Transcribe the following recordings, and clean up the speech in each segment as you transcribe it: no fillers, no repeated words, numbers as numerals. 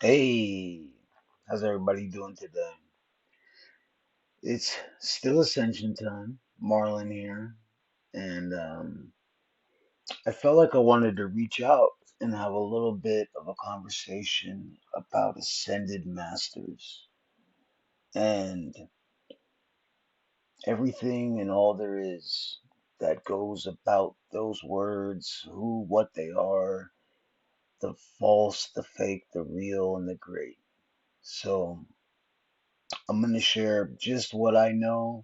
Hey, how's everybody doing today? It's still Ascension time. Marlon here, and I felt like I wanted to reach out and have a little bit of a conversation about ascended masters and everything and all there is that goes about those words, who, what they are, the false, the fake, the real, and the great. So I'm going to share just what I know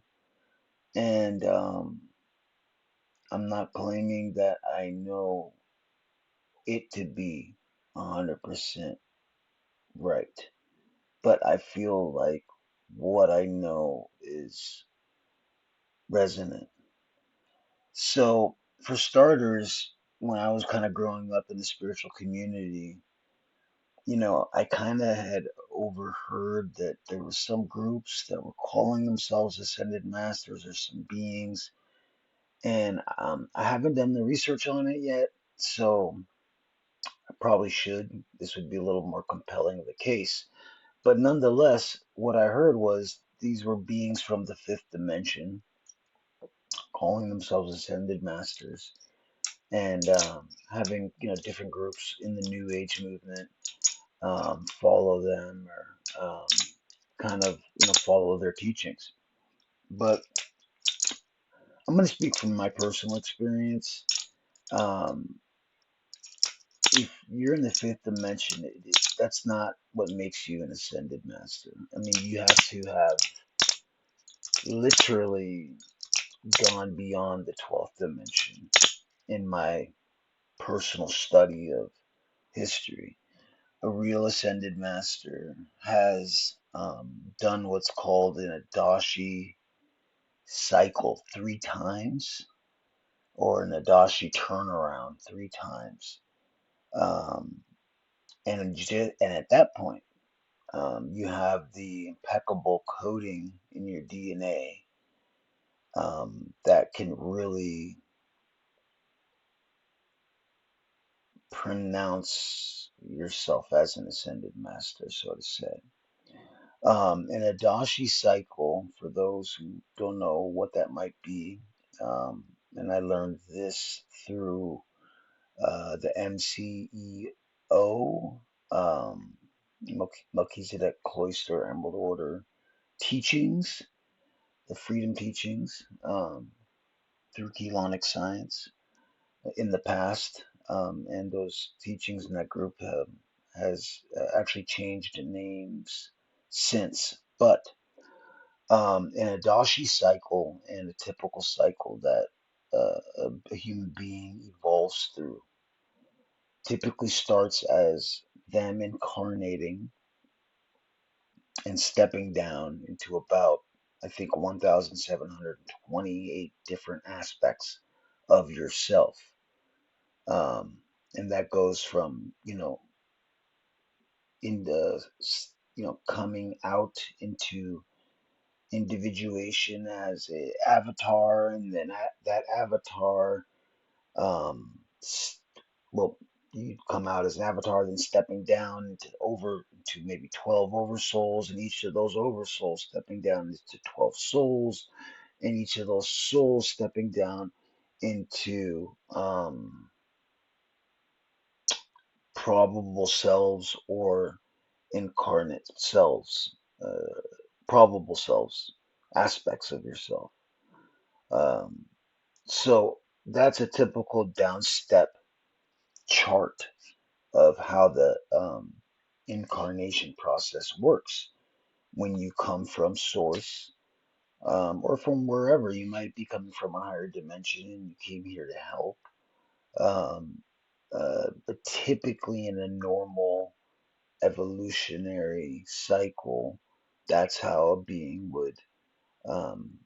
and I'm not claiming that I know it to be 100% right, but I feel like what I know is resonant. So, for starters, when I was kind of growing up in the spiritual community, I kind of had overheard that there were some groups that were calling themselves ascended masters or some beings, and I haven't done the research on it yet. So I probably should. This would be a little more compelling of a case. But nonetheless, what I heard was these were beings from the fifth dimension calling themselves ascended masters and having, different groups in the New Age movement follow them or kind of, follow their teachings. But I'm going to speak from my personal experience. Um, if you're in the fifth dimension, that's not what makes you an ascended master. I mean, you have to have literally gone beyond the 12th dimension in my personal study of history. A real ascended master has done what's called an Adashi cycle 3 times, or an Adashi turnaround 3 times. Um, and at that point, you have the impeccable coding in your DNA that can really pronounce yourself as an ascended master, so to say. An Adashi cycle, for those who don't know what that might be, and I learned this through the MCEO, um, Melchizedek Cloister Emerald Order teachings, the freedom teachings, through Kelonic science in the past, and those teachings in that group has actually changed names since. But an Adashi cycle and a typical cycle that a human being evolves through typically starts as them incarnating and stepping down into about, I think, 1,728 different aspects of yourself. Um, and that goes from, in the, coming out into individuation as a avatar, and then that avatar, um, well, you come out as an avatar, then stepping down into maybe 12 oversouls, and each of those oversouls stepping down into 12 souls, and each of those souls stepping down into probable selves or incarnate selves, probable selves, aspects of yourself. Um, so that's a typical down step chart of how the incarnation process works when you come from source, or from wherever. You might be coming from a higher dimension and you came here to help. Um, but typically, in a normal evolutionary cycle, that's how a being would um,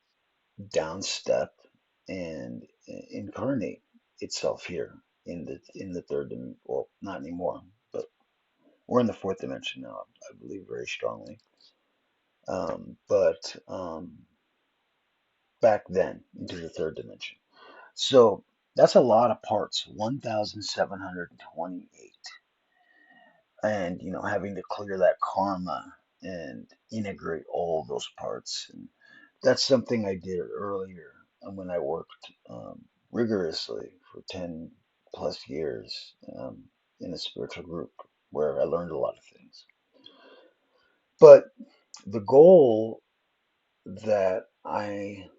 downstep and incarnate itself here in the third dimension. Well, not anymore, but we're in the fourth dimension now. I believe very strongly. But back then into the third dimension. So that's a lot of parts. 1,728. and having to clear that karma and integrate all those parts. And that's something I did earlier when I worked rigorously for 10 plus years in a spiritual group where I learned a lot of things. But the goal that I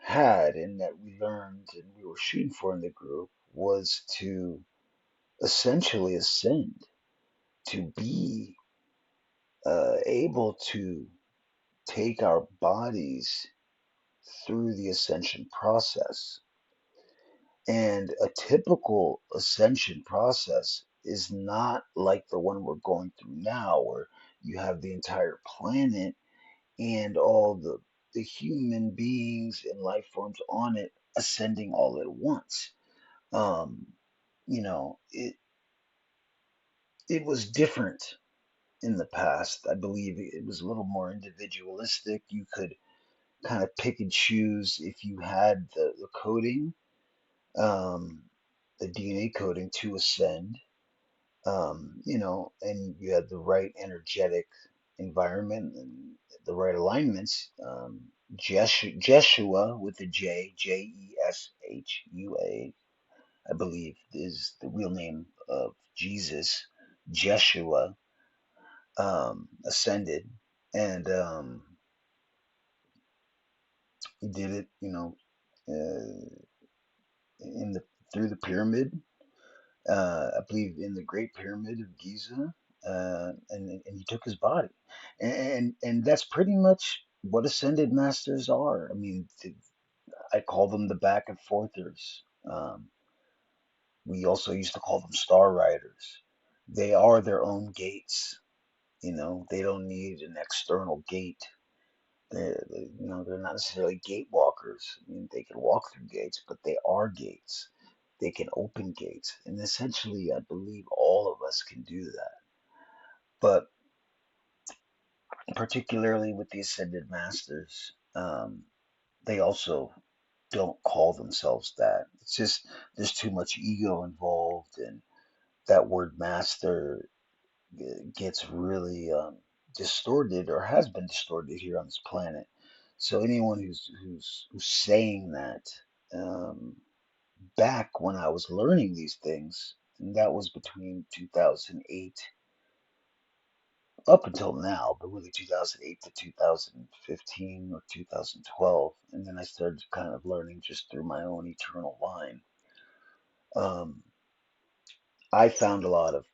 had and that we learned and we were shooting for in the group was to essentially ascend, to be able to take our bodies through the ascension process. And a typical ascension process is not like the one we're going through now, where you have the entire planet and all the human beings and life forms on it ascending all at once. Um, it was different in the past. I believe it was a little more individualistic. You could kind of pick and choose if you had the coding, um, the DNA coding to ascend, and you had the right energetic environment and the right alignments. Jeshua with the J, Jeshua, I believe is the real name of Jesus. Jeshua ascended, and he did it, in the through the pyramid. I believe in the Great Pyramid of Giza, and he took his body, and that's pretty much what ascended masters are. I mean, I call them the back and forthers. We also used to call them star riders. They are their own gates. They don't need an external gate. They're not necessarily gate walkers. I mean, they can walk through gates, but they are gates. They can open gates, and essentially, I believe all of us can do that. But particularly with the ascended masters, they also don't call themselves that. It's just there's too much ego involved, and that word master gets really distorted or has been distorted here on this planet. So anyone who's saying that, um, back when I was learning these things, and that was between 2008 up until now, but really 2008 to 2015 or 2012, and then I started kind of learning just through my own eternal line. Um, I found a lot of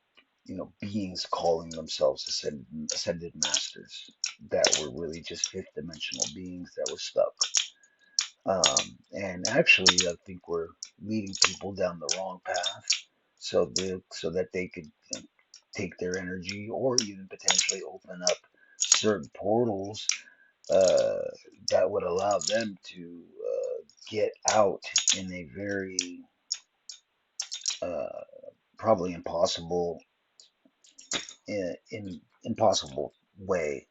beings calling themselves ascended masters that were really just fifth dimensional beings that were stuck. And actually, I think we're leading people down the wrong path, so that they could take their energy or even potentially open up certain portals uh, that would allow them to get out in a very uh, probably impossible way,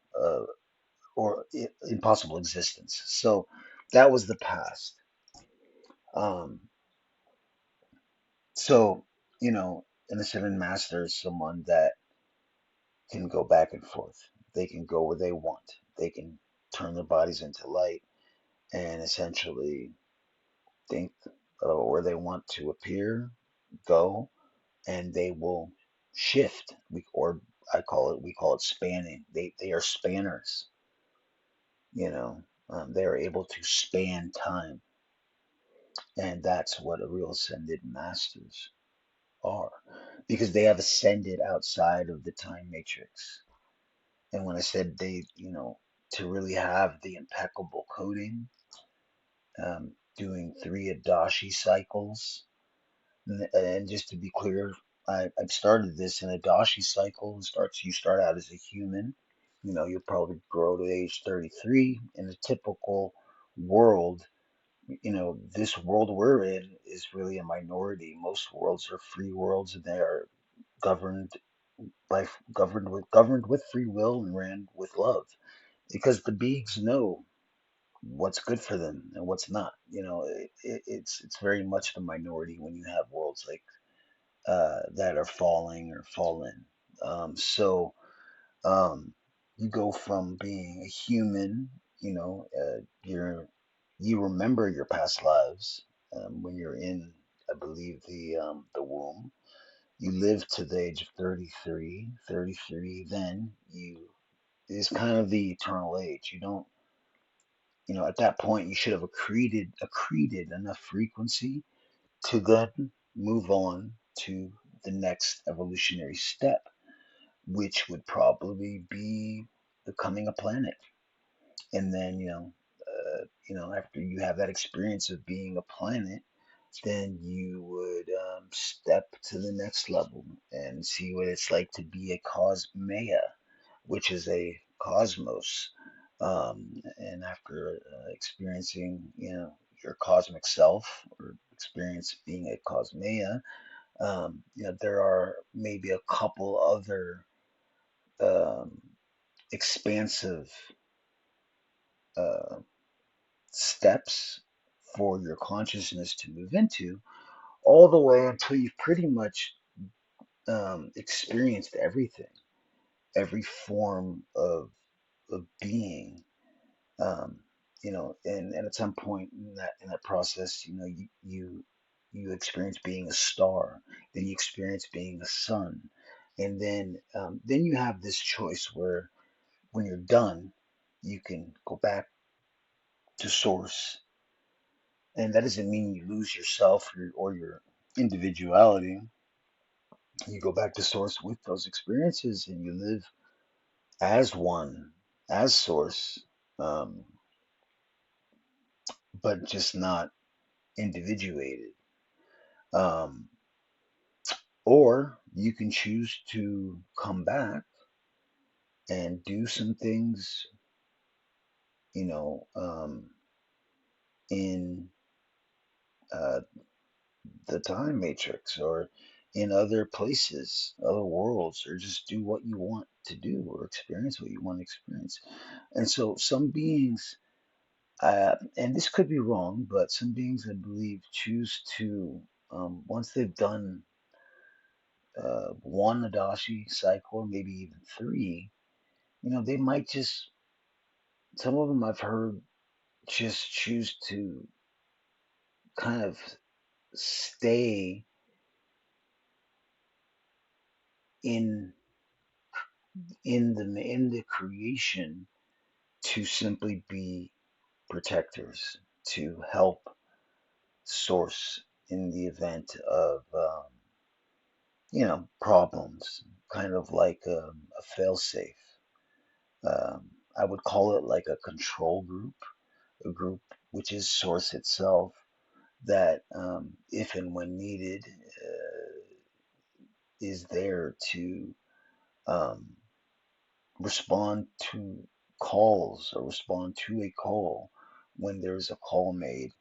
or impossible existence. So that was the past. Um, so an ascended master is someone that can go back and forth. They can go where they want. They can turn their bodies into light and essentially think where they want to appear, go, and they will shift. Or we call it spanning. They are spanners. You know, they are able to span time, and that's what a real ascended masters are, because they have ascended outside of the time matrix. And when I said they, to really have the impeccable coding, doing three Adashi cycles, and just to be clear, I've started this in a Adashi cycle. You start out as a human. You'll probably grow to age 33 in a typical world. This world we're in is really a minority. Most worlds are free worlds, and they are governed governed with free will and ran with love, because the beings know what's good for them and what's not. It's very much the minority when you have worlds like that are falling or fallen. So um, you go from being a human, you remember your past lives when you're in, I believe, the womb. You live to the age of 33. 33, then you is kind of the eternal age. You don't, at that point, you should have accreted enough frequency to then move on to the next evolutionary step, which would probably be becoming a planet. And then, after you have that experience of being a planet, then you would step to the next level and see what it's like to be a cosmea, which is a cosmos. And after experiencing, your cosmic self or experience being a cosmea, there are maybe a couple other um, expansive uh, steps for your consciousness to move into, all the way until you've pretty much experienced everything, every form of being. Um, and at some point in that process, you experience being a star, then you experience being a sun, and then you have this choice where when you're done, you can go back to source, and that doesn't mean you lose yourself or your individuality. You go back to source with those experiences, and you live as one, as source, um, but just not individuated. Um, or you can choose to come back and do some things, you know, um, in uh, the time matrix or in other places, other worlds, or just do what you want to do or experience what you want to experience. And so some beings, and this could be wrong, but some beings, I believe, choose to, once they've done one Adashi cycle, or maybe even three, they might just, some of them I've heard just choose to kind of stay in in the creation to simply be protectors, to help source in the event of problems, kind of like a failsafe. I would call it like a control group, a group which is source itself, that if and when needed, is there to um, respond to calls or respond to a call when there's a call made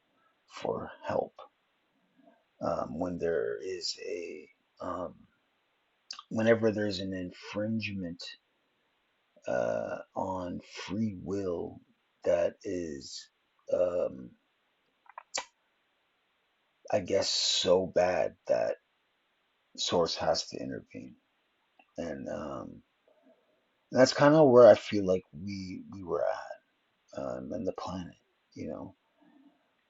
for help, when there is um, whenever there's an infringement on free will that is, um, I guess, so bad that source has to intervene. And that's kind of where I feel like we were at, in the planet. You know,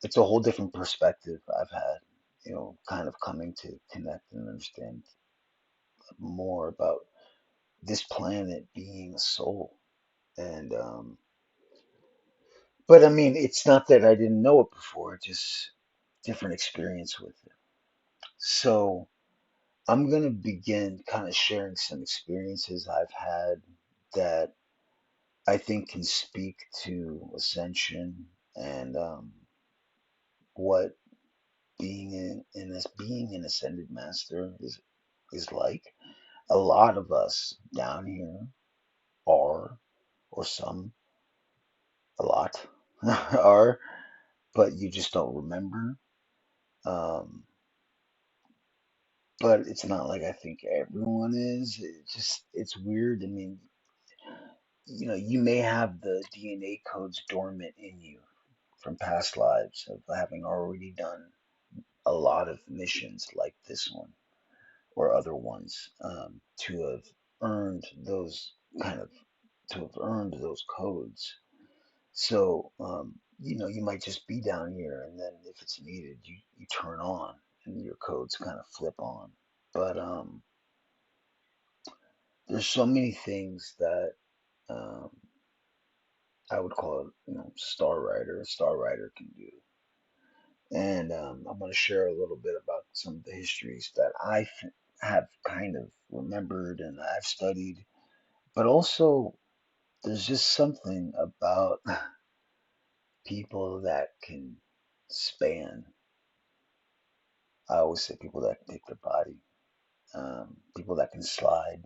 it's a whole different perspective I've had. Kind of coming to connect and understand more about this planet being a soul. And but I mean, it's not that I didn't know it before, just different experience with it. So I'm gonna begin kind of sharing some experiences I've had that I think can speak to ascension and what being an ascended master is like. A lot of us down here are, or some, a lot are, but you just don't remember. Um, but it's not like I think everyone is. It's weird. I mean, you may have the DNA codes dormant in you from past lives of having already done a lot of missions like this one or other ones, to have. earned those kind of to have earned those codes. So, you might just be down here, and then if it's needed, you turn on, and your codes kind of flip on. But there's so many things that um, I would call it, a star writer can do. And I'm going to share a little bit about some of the histories that have kind of remembered and I've studied. But also, there's just something about people that can span. I always say people that can take their body, people that can slide.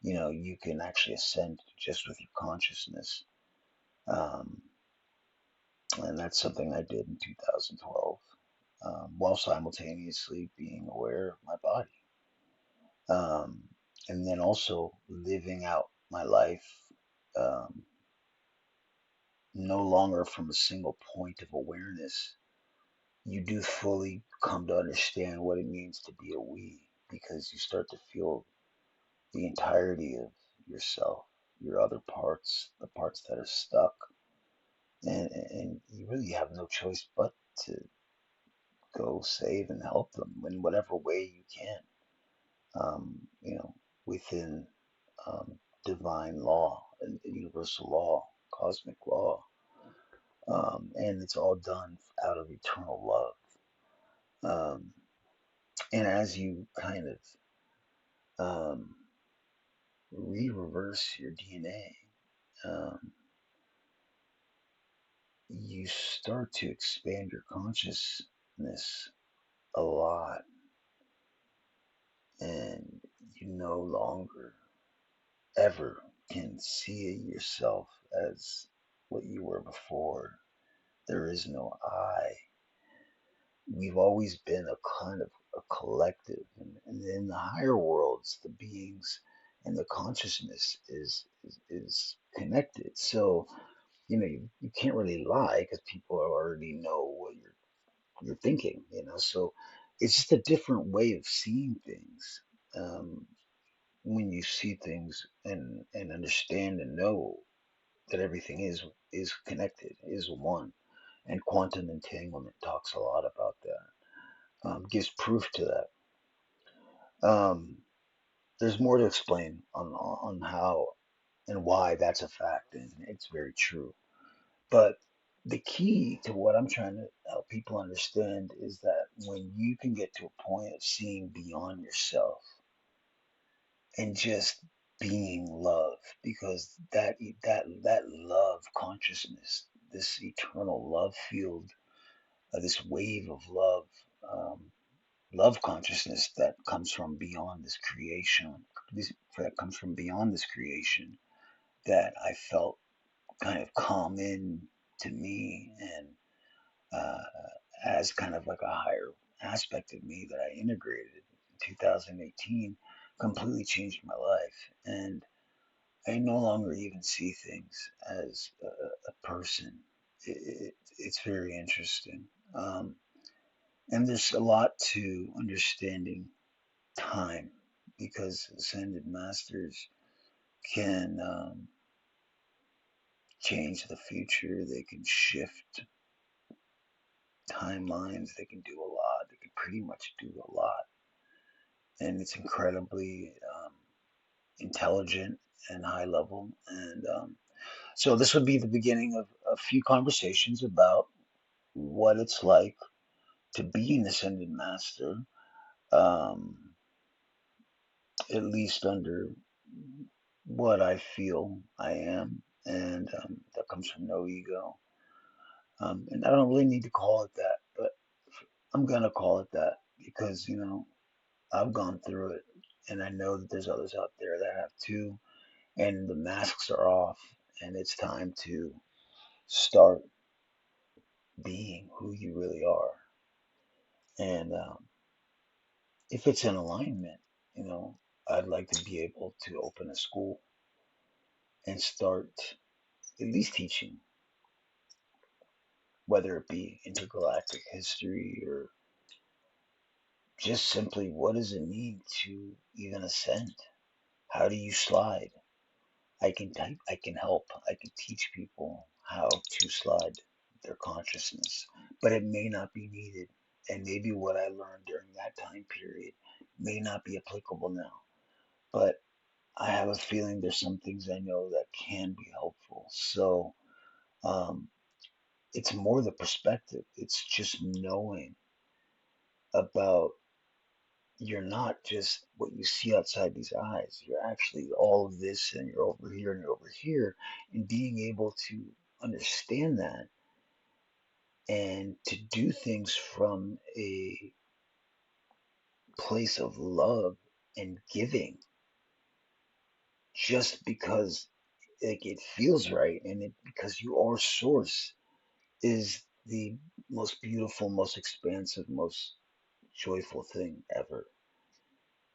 You can actually ascend just with your consciousness. Um, and that's something I did in 2012, while simultaneously being aware of my body. Um, and then also living out my life, um, no longer from a single point of awareness. You do fully come to understand what it means to be a we, because you start to feel the entirety of yourself, your other parts, the parts that are stuck, and you really have no choice but to go save and help them in whatever way you can, um, you know, within um, divine law and universal law, cosmic law, and it's all done out of eternal love. Um, and as you kind of um, re-reverse your DNA, you start to expand your consciousness a lot, and you no longer ever can see yourself as what you were before. There is no I. We've always been a kind of a collective, and in the higher worlds, the beings and the consciousness is connected. So you can't really lie because people already know what you're thinking. So it's just a different way of seeing things. Um, when you see things and understand and know that everything is connected, is one, and quantum entanglement talks a lot about that. Gives proof to that. There's more to explain on how and why that's a fact, and it's very true. But the key to what I'm trying to help people understand is that when you can get to a point of seeing beyond yourself and just being love, because that love consciousness, this eternal love field, this wave of love, um, love consciousness that comes from beyond this creation, that comes from beyond this creation, that I felt kind of come in to me, and uh, as kind of like a higher aspect of me that I integrated in 2018, completely changed my life. And I no longer even see things as a person. It's very interesting. And there's a lot to understanding time, because ascended masters can change the future, they can shift timelines, they can do a lot, they can pretty much do a lot. And it's incredibly intelligent and high level. And so this would be the beginning of a few conversations about what it's like to be an ascended master, um, at least under what I feel I am, and that comes from no ego. And I don't really need to call it that, but I'm gonna call it that because I've gone through it, and I know that there's others out there that have too, and the masks are off, and it's time to start being who you really are. And if it's in alignment, you know, I'd like to be able to open a school and start at least teaching, whether it be intergalactic history or just simply what does it mean to even ascend. How do you slide? I can help. I can teach people how to slide their consciousness, but it may not be needed. And maybe what I learned during that time period may not be applicable now. But I have a feeling there's some things I know that can be helpful. So um, it's more the perspective. It's just knowing about you're not just what you see outside these eyes. You're actually all of this, and you're over here, and you're over here, and being able to understand that and to do things from a place of love and giving just because like it feels right and it because you are source is the most beautiful, most expansive, most joyful thing ever.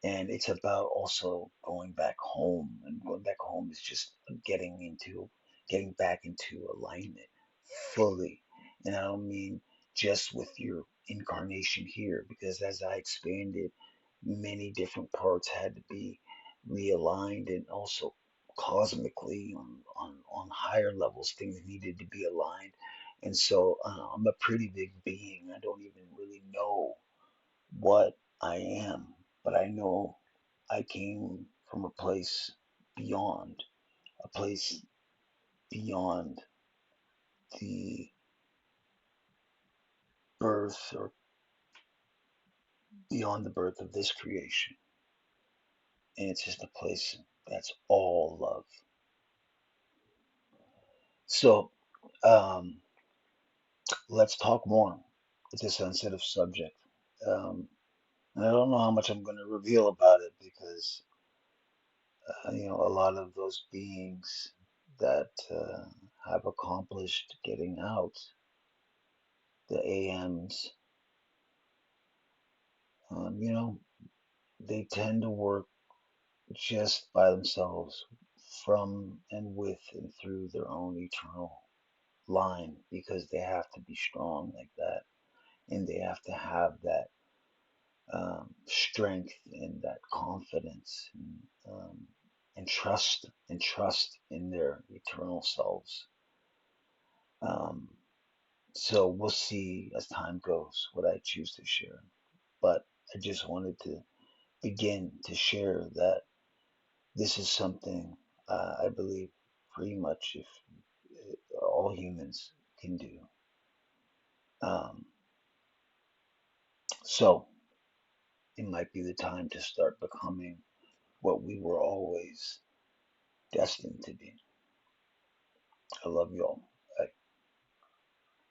And it's about also going back home, and going back home is just getting back into alignment fully. And I don't mean just with your incarnation here, because as I expanded, many different parts had to be realigned, and also cosmically on higher levels things needed to be aligned. And so I'm a pretty big being. I don't even really know what I am, but I know I came from a place beyond the birth or beyond the birth of this creation. And it's just a place that's all love. So um, let's talk more. It's a sensitive subject. Um, and I don't know how much I'm going to reveal about it because, a lot of those beings that have accomplished getting out, the AMs, you know, they tend to work just by themselves from and with and through their own eternal line because they have to be strong like that and they have to have that strength and that confidence and trust in their eternal selves. Um, so we'll see as time goes what I choose to share. But I just wanted to begin to share that this is something I believe pretty much if all humans can do. Um, so it might be the time to start becoming what we were always destined to be. I love you all.